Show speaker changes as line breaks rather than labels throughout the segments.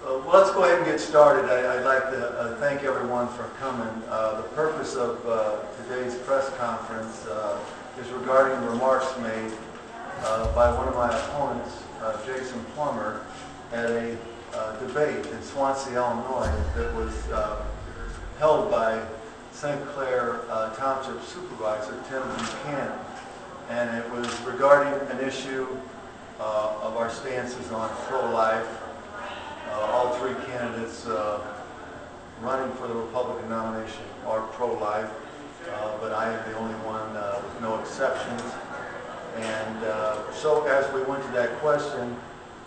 Well, let's go ahead and get started. I'd like to thank everyone for coming. The purpose of today's press conference is regarding remarks made by one of my opponents, Jason Plummer, at a debate in Swansea, Illinois, that was held by St. Clair Township Supervisor Tim Buchanan. And it was regarding an issue of our stances on pro-life. All three candidates running for the Republican nomination are pro-life, but I am the only one with no exceptions. And so as we went to that question,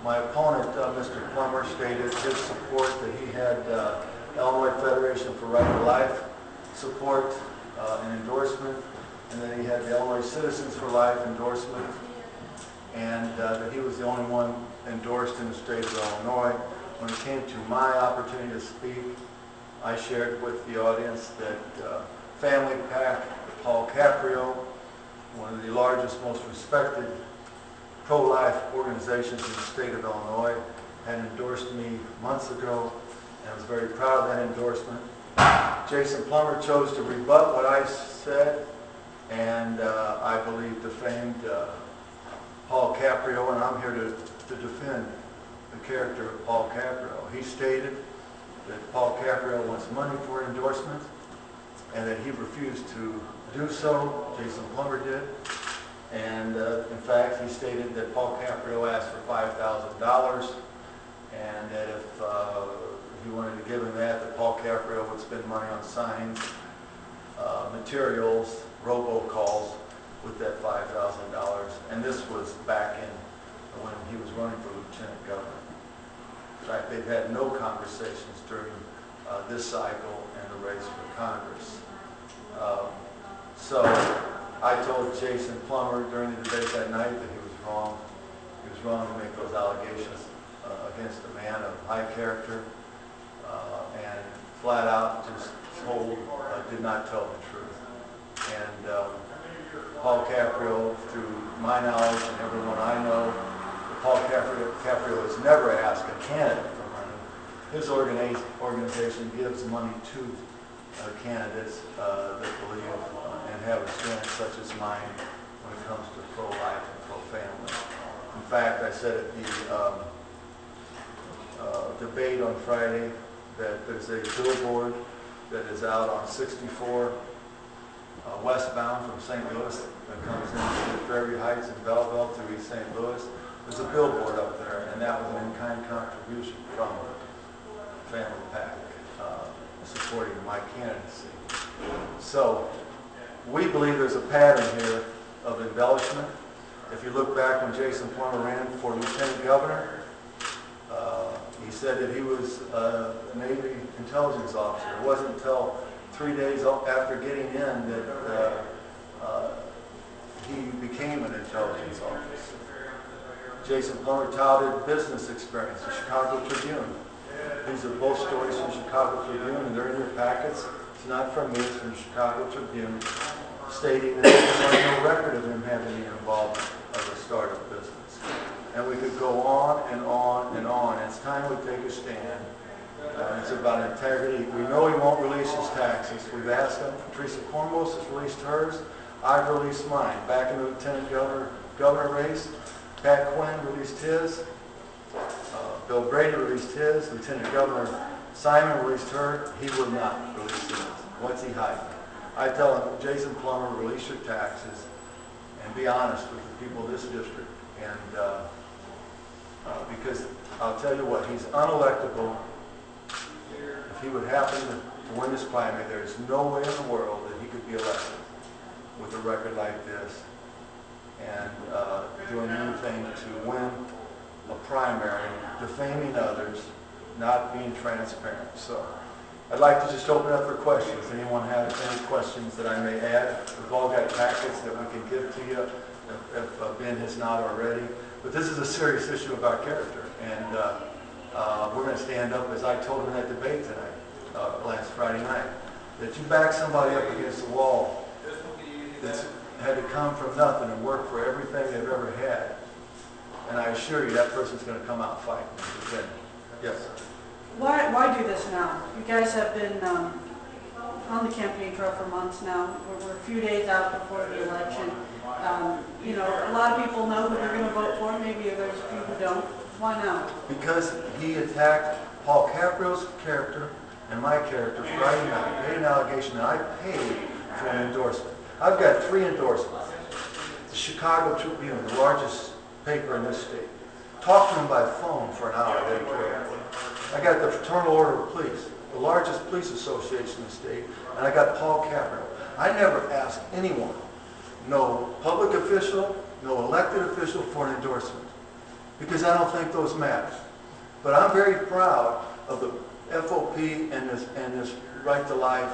my opponent, Mr. Plummer, stated his support, that he had Illinois Federation for Right to Life support and endorsement, and that he had the Illinois Citizens for Life endorsement, and that he was the only one endorsed in the state of Illinois. When it came to my opportunity to speak, I shared with the audience that Family PAC, Paul Caprio, one of the largest, most respected pro-life organizations in the state of Illinois, had endorsed me months ago, and I was very proud of that endorsement. Jason Plummer chose to rebut what I said, and I believe defamed Paul Caprio, and I'm here to defend the character of Paul Caprio. He stated that Paul Caprio wants money for endorsement, and that he refused to do so. Jason Plummer did. And in fact, he stated that Paul Caprio asked for $5,000, and that if he wanted to give him that Paul Caprio would spend money on signs, materials, robocalls with that $5,000. And this was back in when he was running for lieutenant governor. In fact, they've had no conversations during this cycle and the race for Congress. So I told Jason Plummer during the debate that night that he was wrong. He was wrong to make those allegations against a man of high character, and flat out just did not tell the truth. And Paul Caprio, through my knowledge and everyone I know, Paul Caprio has never asked a candidate for money. His organization gives money to candidates that believe and have a stance such as mine when it comes to pro-life and pro-family. In fact, I said at the debate on Friday that there's a billboard that is out on 64 westbound from St. Louis that comes into Fairview Heights and Belleville through East St. Louis. There's a billboard up there, and that was an in-kind contribution from Family PAC supporting my candidacy. So we believe there's a pattern here of embellishment. If you look back when Jason Plummer ran for lieutenant governor, he said that he was a Navy intelligence officer. It wasn't until 3 days after getting in that he became an intelligence officer. Jason Plummer touted business experience, the Chicago Tribune. These are both stories from Chicago Tribune, and they're in your packets. It's not from me, it's from the Chicago Tribune, stating that there's no record of him having any involvement of a startup business. And we could go on and on and on. It's time we take a stand. It's about integrity. We know he won't release his taxes. We've asked him. Teresa Cornwos has released hers. I've released mine. Back in the lieutenant governor race, Pat Quinn released his. Bill Brady released his. Lieutenant Governor Simon released her. He would not release his. What's he hiding? I tell him, Jason Plummer, release your taxes and be honest with the people of this district. And because I'll tell you what, he's unelectable. If he would happen to win this primary, there's no way in the world that he could be elected with a record like this and doing anything to win a primary, defaming others, not being transparent. So I'd like to just open up for questions. Anyone have any questions that I may add? We've all got packets that we can give to you if Ben has not already. But this is a serious issue about character. And we're going to stand up, as I told him in that debate tonight, last Friday night, that you back somebody up against the wall that's had to come from nothing and work for everything they've ever had. And I assure you that person's going to come out fighting. Yes?
why do this now? You guys have been on the campaign trail for months now. We're a few days out before the election. You know, a lot of people know who they're going to vote for. Maybe there's a few who don't. Why now?
Because he attacked Paul Caprio's character and my character Friday night, made an allegation that I paid for an endorsement. I've got 3 endorsements. The Chicago Tribune, the largest paper in this state, talked to him by phone for an hour. I got the Fraternal Order of Police, the largest police association in the state, and I got Paul Caprio. I never asked anyone, no public official, no elected official, for an endorsement, because I don't think those matter. But I'm very proud of the FOP and this Right to Life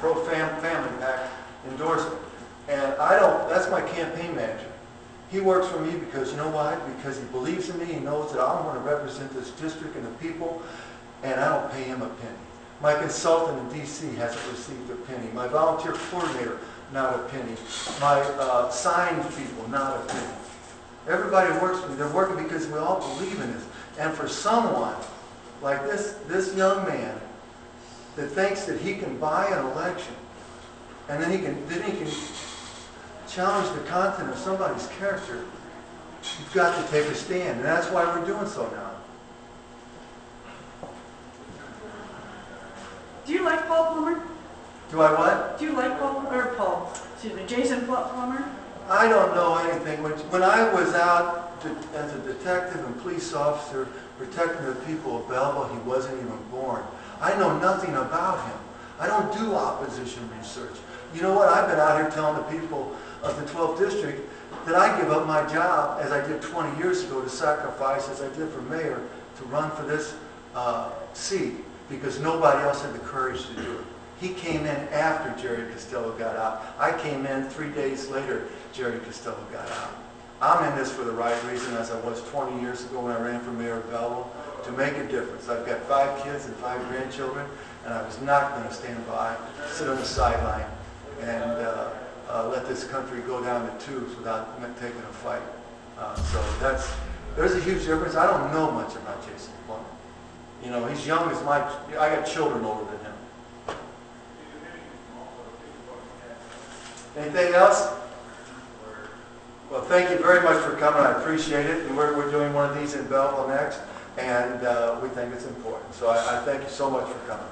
Family PAC endorsement. And that's my campaign manager. He works for me because, you know why? Because he believes in me. He knows that I'm going to represent this district and the people, and I don't pay him a penny. My consultant in D.C. hasn't received a penny. My volunteer coordinator, not a penny. My signed people, not a penny. Everybody works for me. They're working because we all believe in this. And for someone like this young man that thinks that he can buy an election, and then he can challenge the content of somebody's character, you've got to take a stand. And that's why we're doing so now.
Do you like Paul Plummer?
Do I what?
Do you like Jason Plummer?
I don't know anything. When I was out as a detective and police officer protecting the people of Belleville, he wasn't even born. I know nothing about him. I don't do opposition research. You know what? I've been out here telling the people of the 12th District that I give up my job, as I did 20 years ago, to sacrifice, as I did for mayor, to run for this seat, because nobody else had the courage to do it. He came in after Jerry Costello got out. I came in 3 days later, Jerry Costello got out. I'm in this for the right reason, as I was 20 years ago when I ran for mayor of Belleville, to make a difference. I've got 5 kids and 5 grandchildren, and I was not going to stand by, sit on the sideline, and let this country go down the tubes without taking a fight. There's a huge difference. I don't know much about Jason Plummer. You know, he's young as I got children older than him. Anything else? Well, thank you very much for coming. I appreciate it. And we're doing one of these in Belleville next, and we think it's important. So I thank you so much for coming.